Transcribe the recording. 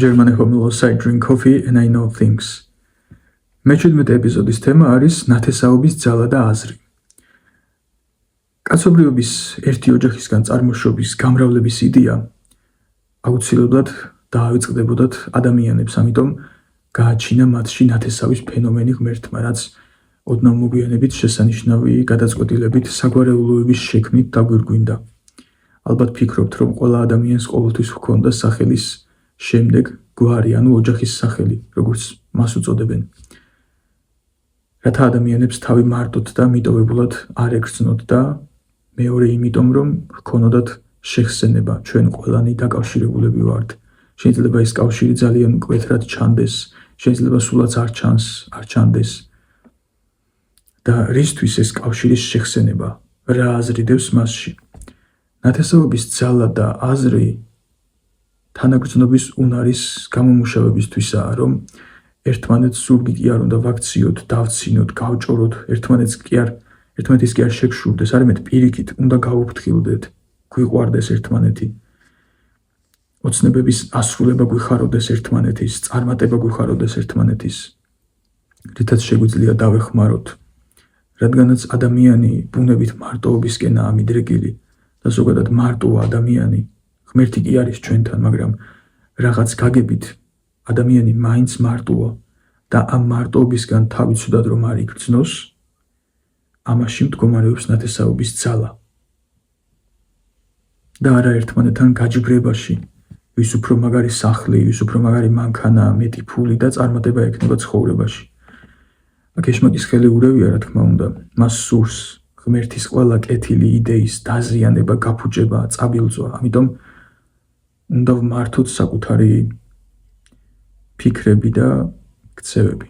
German homelos I drink coffee and I know things. მე-17 ეპიზოდის თემა არის ნათესაობის ძალა და აზრი. კაცობრიობის ერთი ოჯახისგან წარმოშობის გამრავლების იდეა აუცილებლად დაავიწყდებოდათ ადამიანებს, ამიტომ გააჩინა მათში ნათესაობის ფენომენი ღმერთმა, რაც ოდნავ მოგვიანებით შესანიშნავი გადაწყვეტილებით საგვარეულოების შექმნით დაგვირგვინდა. ალბათ ფიქრობთ, რომ ყველა ადამიანს ყოველთვის ჰქონდა სახელის შემდეგ გვარი, ანუ ოჯახის სახელი, როგორც მას უწოდებენ. რათა ადამიანებს თავი მარტოდ და მიტოვებულად არ ეგრძნოთ და მეორე იმიტომ, რომ ჰქონოდათ შეხსენება, ჩვენ ყველანი დაკავშირებულები ვართ. შეიძლება ეს კავშირი ძალიან მკვეთრად ჩანდეს, შეიძლება სულაც არ ჩანდეს. და რისთვის ეს კავშირის შეხსენება, რა აზრიდებს მასში? ნათესაობის ძალა და აზრი თანაგრძნობის უნარის გამომუშავებისთვისაა, რომ ერთმანეთს ზურგი კი არ უნდა ვაქციოთ, დავცინოთ, გავჭოროთ, ერთმანეთის კი არ შეგშურდეს, არამედ პირიქით უნდა გავუფრთხილდეთ, გვიყვარდეს ერთმანეთი. ოცნებების ასრულება გვიხაროდეს ერთმანეთის, წარმატება გვიხაროდეს ერთმანეთის, რითაც შეგვიძლია დავეხმაროთ. რადგანაც ადამიანი ბუნებით მარტოობისკენაა მიდრეკილი და ზოგადად მარტოა ადამიანი, ღმერთი კი არის ჩვენთან, მაგრამ რაღაც გაგებით ადამიანი მაინც მარტოა და ამ მარტოობისგან თავი ცუდად რომ არ იგრძნოს, ამაში მდგომარეობს ნათესაობის ძალა. და არა ერთმანეთთან გაჯგრებაში, ვის უფრო მაგარი სახლი, ვის უფრო მაგარი მანქანა, მეტი ფული და წარმატება ექნება ცხოვრებაში. აქ ეშმაკის ხელი ურევია, რა თქმა უნდა, მას სურს ღმერთის ყველა კეთილი იდეის დაზიანება, გაფუჭება, წაბილწვა, ამიტომ უნდა ვმართოთ საკუთარი ფიქრები და ქცევები.